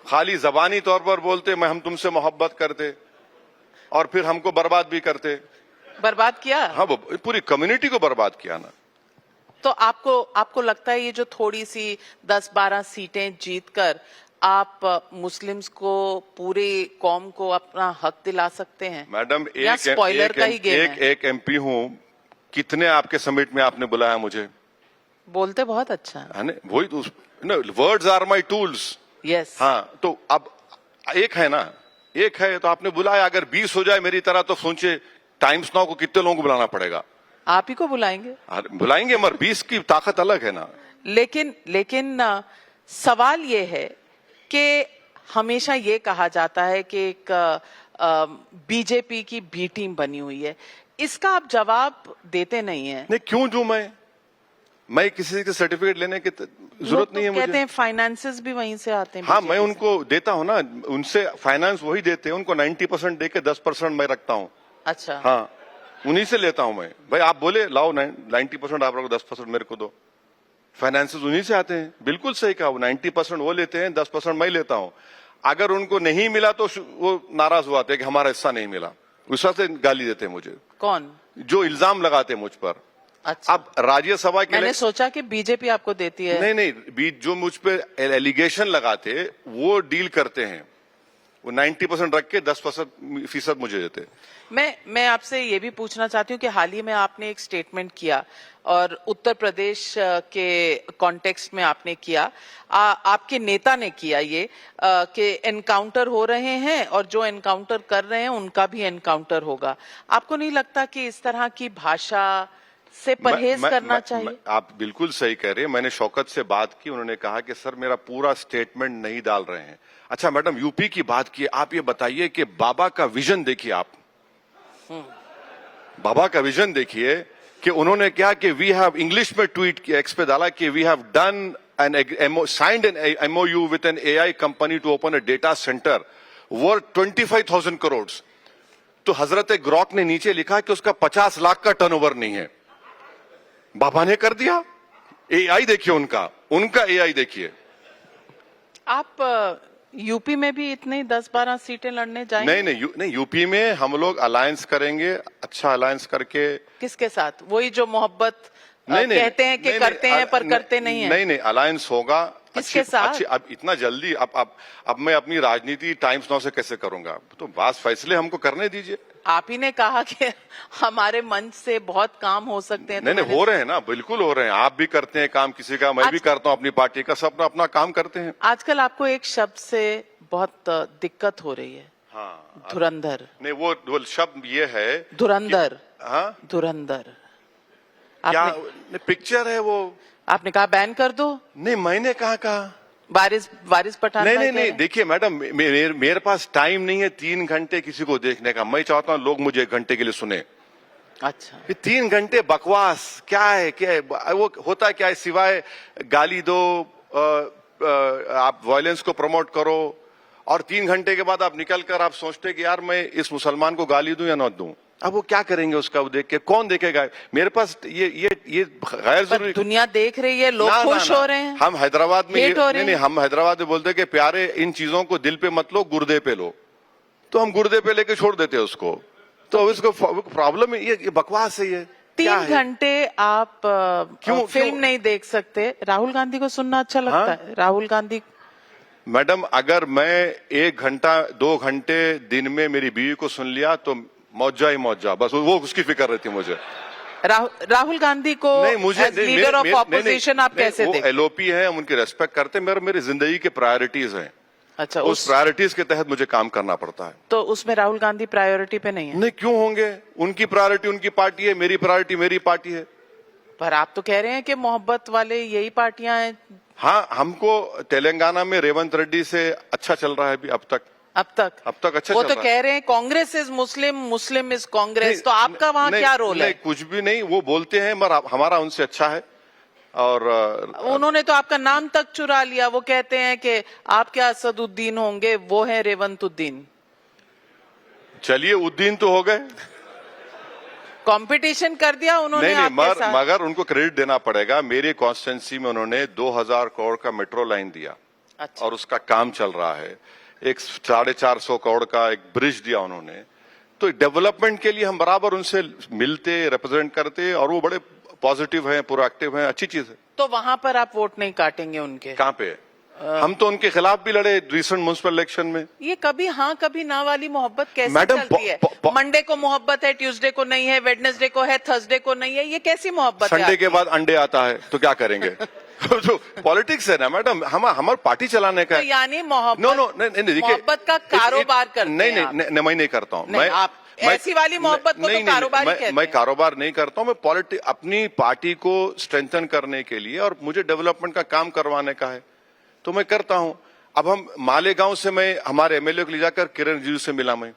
A: खाली जबानी तौर पर बोलते हम तुमसे मोहब्बत करते। और फिर हमको बर्बाद भी करते।
B: बर्बाद किया।
A: हाँ, वो पूरी कम्युनिटी को बर्बाद किया ना।
B: तो आपको लगता है ये जो थोड़ी सी 10-12 सीटें जीतकर आप मुस्लिम्स को, पूरे कौम को अपना हक दिला सकते हैं?
A: मैडम,
B: या स्पॉइलर का ही गेम है?
A: एक एमपी हूँ, कितने आपके समिट में आपने बुलाया मुझे?
B: बोलते बहुत अच्छा है।
A: है वही तो, words are my tools.
B: Yes.
A: हाँ, तो अब एक है ना, एक है तो आपने बुलाया। अगर 20 हो जाए मेरी तरह तो सोचे टाइम्स नाउ को कितने लोगों को बुलाना पड़ेगा?
B: आप ही को बुलाएंगे।
A: बुलाएंगे, मगर 20 की ताकत अलग है ना।
B: लेकिन सवाल ये है कि हमेशा ये कहा जाता है कि एक बीजेपी की बी टीम बनी हुई है, इसका आप जवाब देते नहीं है।
A: नहीं, क्यों दूं मैं किसी के सर्टिफिकेट लेने की जरूरत नहीं है मुझे।
B: कहते हैं फाइनेंसेस भी वहीं से आते हैं।
A: हाँ, मैं उनको देता हूँ ना, उनसे फाइनेंस वही देते हैं। उनको 90% दे के 10% मैं रखता हूँ।
B: अच्छा।
A: हाँ, उन्हीं से लेता हूँ मैं। भाई आप बोले लाओ 90% आप रखो, 10% मेरे को दो। फाइनेंसेस उन्हीं से आते हैं। बिल्कुल सही कहा, 90% वो लेते हैं, 10% मैं लेता हूँ। अगर उनको नहीं मिला तो वो नाराज हुआ कि हमारा हिस्सा नहीं मिला, उस वजह से गाली देते हैं मुझे।
B: कौन? जो
A: इल्जाम लगाते हैं मुझ पर।
B: अच्छा।
A: अब राज्यसभा के
B: मैंने सोचा कि बीजेपी आपको देती है।
A: नहीं, जो मुझ पे एलिगेशन लगाते वो डील करते हैं। वो 90% रख के 10% मुझे देते।
B: मैं आपसे ये भी पूछना चाहती हूँ कि हाल ही में आपने एक स्टेटमेंट किया और उत्तर प्रदेश के कॉन्टेक्स्ट में आपने किया, आपके नेता ने किया ये कि एनकाउंटर हो रहे हैं और जो एनकाउंटर कर रहे हैं उनका भी एनकाउंटर होगा। आपको नहीं लगता कि इस तरह की भाषा से परहेज करना चाहिए?
A: आप बिल्कुल सही कह रहे हैं। मैंने शौकत से बात की, उन्होंने कहा कि सर मेरा पूरा स्टेटमेंट नहीं डाल रहे हैं। अच्छा मैडम, यूपी की बात की, आप ये बताइए कि बाबा का विजन देखिए आप। बाबा का विजन देखिए कि उन्होंने क्या कि वी हैव, इंग्लिश में ट्वीट किया, एक्स पे डाला कि we have done an signed an MOU with an AI company to open a data centre worth 25,000 crore. तो हजरत ग्रॉक ने नीचे लिखा कि उसका 50 लाख का टर्नओवर नहीं है। बाबा ने कर दिया। AI देखिए, उनका AI देखिए।
B: आप यूपी में भी इतने 10-12 सीटें लड़ने जाएंगे?
A: नहीं, यूपी में हम लोग अलायंस करेंगे, अच्छा अलायंस करके। किसके
B: साथ? वही जो मोहब्बत कहते हैं कि करते हैं पर करते नहीं है।
A: नहीं, अलायंस होगा।
B: किसके साथ?
A: अब इतना जल्दी अब मैं अपनी राजनीति टाइम्स नाउ से कैसे करूंगा? तो बास फैसले हमको करने दीजिए।
B: आप ही ने कहा कि हमारे मंच से बहुत काम हो सकते हैं।
A: नहीं, हो रहे हैं ना, बिल्कुल हो रहे हैं। आप भी करते हैं काम किसी का, मैं भी करता हूं अपनी पार्टी का, सब अपना काम करते हैं।
B: आजकल आपको एक शब्द से बहुत दिक्कत हो रही है।
A: हाँ,
B: धुरंधर।
A: नहीं, वो शब्द ये है
B: धुरंधर।
A: हाँ,
B: धुरंधर
A: क्या पिक्चर है वो?
B: आपने कहा बैन कर दो।
A: नहीं, मैंने कहा
B: वारिस पठान।
A: नहीं, देखिए मैडम, मेरे पास टाइम नहीं है 3 घंटे किसी को देखने का। मैं चाहता हूँ लोग मुझे 1 घंटे के लिए सुने।
B: अच्छा,
A: ये 3 घंटे बकवास क्या है? वो होता क्या है? सिवाय गाली दो, आप वायलेंस को प्रमोट करो, और 3 घंटे के बाद आप निकल कर आप सोचते कि यार मैं इस मुसलमान को गाली दूं या न दूं। अब वो क्या करेंगे उसका? वो देख के कौन देखेगा? मेरे पास ये गैर जरूरी।
B: दुनिया देख रही है, लोग खुश हो रहे हैं।
A: हम हैदराबाद में नहीं, हम हैदराबाद में बोलते कि प्यारे इन चीजों को दिल पे मत लो, गुर्दे पे लो। तो हम गुर्दे पे लेके छोड़ देते हैं उसको। तो इसको प्रॉब्लम है, ये बकवास है। ये
B: 3 घंटे आप क्यों फिल्म नहीं देख सकते? राहुल गांधी को सुनना अच्छा लगता है? राहुल गांधी।
A: मैडम, अगर मैं 1 घंटा 2 घंटे दिन में मेरी बीवी को सुन लिया तो मौजा ही मौजा, बस वो उसकी फिक्र रहती मुझे।
B: राहुल गांधी को लीडर ऑफ ऑपोजिशन आप कैसे देखते?
A: LOP है, हम उनकी रेस्पेक्ट करते हैं, मेरी जिंदगी के प्रायोरिटीज हैं।
B: अच्छा,
A: उस प्रायोरिटीज के तहत मुझे काम करना पड़ता है।
B: तो उसमें राहुल गांधी प्रायोरिटी पे नहीं है?
A: नहीं, क्यों होंगे? उनकी प्रायोरिटी उनकी पार्टी है, मेरी प्रायोरिटी मेरी पार्टी है।
B: पर आप तो कह रहे हैं कि मोहब्बत वाले यही पार्टियां हैं।
A: हाँ, हमको तेलंगाना में रेवंत रेड्डी से अच्छा चल रहा है अभी अब तक अच्छा
B: वो तो कह रहे हैं Congress is Muslim, Muslim is Congress. तो आपका वहाँ क्या रोल है?
A: कुछ भी नहीं, वो बोलते हैं, मगर हमारा उनसे अच्छा है। और
B: उन्होंने तो आपका नाम तक चुरा लिया। वो कहते हैं कि आप क्या असदुद्दीन होंगे, वो है रेवंतुद्दीन।
A: चलिए, उद्दीन तो हो गए।
B: कंपटीशन कर दिया उन्होंने।
A: नहीं, मगर उनको क्रेडिट देना पड़ेगा। मेरे कॉन्स्टिट्यूंसी में उन्होंने 2000 करोड़ का मेट्रो लाइन दिया। अच्छा। और उसका काम चल रहा है। एक 450 करोड़ का एक ब्रिज दिया उन्होंने। तो डेवलपमेंट के लिए हम बराबर उनसे मिलते, रिप्रेजेंट करते, और वो बड़े पॉजिटिव हैं, प्रोएक्टिव हैं, अच्छी चीज है।
B: तो वहां पर आप वोट नहीं काटेंगे उनके?
A: कहाँ पे? हम तो उनके खिलाफ भी लड़े रिसेंट म्युनिसिपल इलेक्शन में।
B: ये कभी हाँ कभी ना वाली मोहब्बत कैसे
A: मैडम,
B: चलती है? मंडे को मोहब्बत है, ट्यूसडे को नहीं है, वेडनेसडे को है, थर्सडे को नहीं है, ये कैसी मोहब्बत है?
A: संडे के बाद अंडे आता है तो क्या करेंगे? जो पॉलिटिक्स है ना मैडम, हमारे पार्टी चलाने का
B: तो यानी मोहब्बत,
A: नो नहीं देखिए,
B: मोहब्बत का कारोबार करते
A: नहीं
B: हैं आप?
A: नहीं मैं नहीं करता हूँ।
B: नहीं, आप ऐसी वाली मोहब्बत को तो कारोबार ही कहते हैं।
A: मैं कारोबार नहीं करता हूँ। मैं अपनी पार्टी को स्ट्रेंथन करने के लिए और मुझे डेवलपमेंट का काम करवाने का है तो मैं करता हूँ। अब हम मालेगांव से मैं हमारे एमएलए को ले जाकर किरण रिजिजू से मिला, मैं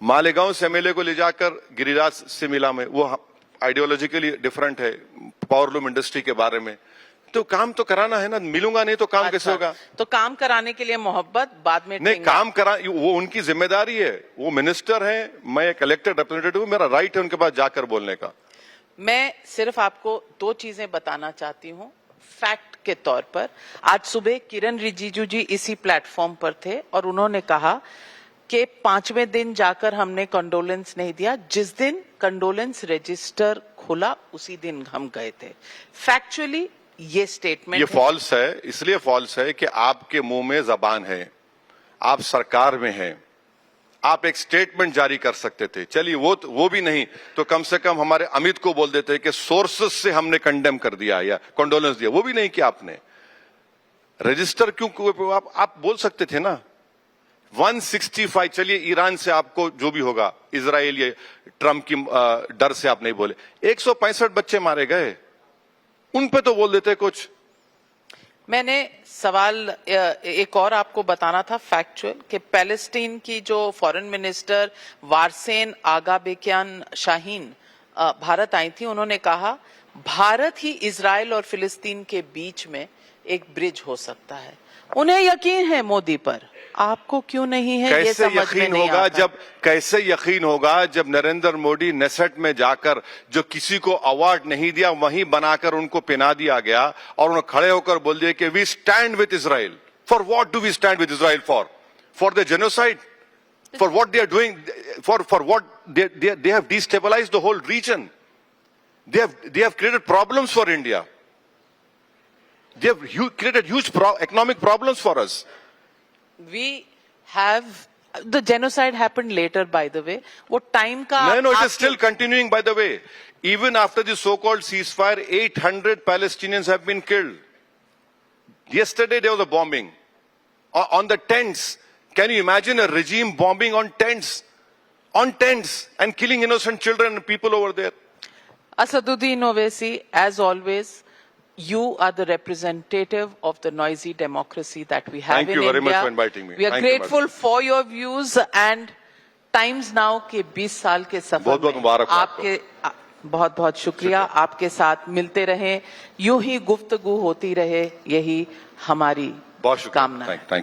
A: मालेगांव से एमएलए को ले जाकर गिरिराज से मिला, मैं वो आइडियोलॉजिकली डिफरेंट है पावरलूम इंडस्ट्री के बारे में। तो काम तो कराना है ना, मिलूंगा नहीं तो काम
B: अच्छा,
A: कैसे होगा?
B: तो काम कराने के लिए मोहब्बत, बाद में
A: नहीं,
B: ठेंगा।
A: काम करा वो उनकी जिम्मेदारी है, वो मिनिस्टर है, मैं एक इलेक्टेड रिप्रेजेंटेटिव हूं, मेरा राइट है उनके पास जाकर बोलने का।
B: मैं सिर्फ आपको दो चीजें बताना चाहती हूँ फैक्ट के तौर पर। आज सुबह किरण रिजिजू जी इसी प्लेटफॉर्म पर थे और उन्होंने कहा कि 5वें दिन जाकर हमने कंडोलेंस नहीं दिया, जिस दिन कंडोलेंस रजिस्टर खुला उसी दिन हम गए थे। फैक्चुअली ये स्टेटमेंट
A: ये फॉल्स है, इसलिए फॉल्स है कि आपके मुंह में जबान है, आप सरकार में हैं, आप एक स्टेटमेंट जारी कर सकते थे। चलिए वो भी नहीं तो कम से कम हमारे अमित को बोल देते कि सोर्सेस से हमने कंडेम कर दिया या कंडोलेंस दिया, वो भी नहीं किया आपने। रजिस्टर क्यों आप बोल सकते थे ना। 165, चलिए ईरान से आपको जो भी होगा, इजराइल या ट्रंप की डर से आप नहीं बोले, 165 बच्चे मारे गए, उन पे तो बोल देते कुछ।
B: मैंने सवाल एक और आपको बताना था फैक्चुअल कि पैलेस्टीन की जो फॉरेन मिनिस्टर वारसेन आगाबेकियान शाहीन भारत आई थी, उन्होंने कहा भारत ही इजराइल और फिलिस्तीन के बीच में एक ब्रिज हो सकता है। उन्हें यकीन है मोदी पर, आपको क्यों नहीं है? ये समझ में नहीं आता।
A: कैसे यकीन होगा जब नरेंद्र मोदी नेसेट में जाकर जो किसी को अवार्ड नहीं दिया वहीं बनाकर उनको पहना दिया गया और उन्होंने खड़े होकर बोल दिया कि we stand with Israel. For what do we stand with Israel? For the genocide? For what they are doing? For what they have destabilised the whole region? they have created problems for India. They have created huge economic problems for us.
B: We have the genocide happened later, by the way. वो time का
A: No, it is still continuing, by the way. Even after the so-called ceasefire, 800 Palestinians have been killed. Yesterday there was a bombing on the tents. Can you imagine a regime bombing on tents? On tents and killing innocent children and people over there.
B: Asaduddin Owaisi, as always, you are the representative of the noisy democracy that we have in India.
A: Thank you very much for inviting me.
B: We are
A: Thank you,
B: grateful for your views and Times Now के 20 साल के सफर
A: बहुत बहुत मुबारक हो
B: आपके बहुत बहुत शुक्रिया। आपके साथ मिलते रहे, यूं ही गुफ्तगू होती रहे, यही हमारी
A: बहुत शुक्रिया।
B: कामना है।
A: Thank you.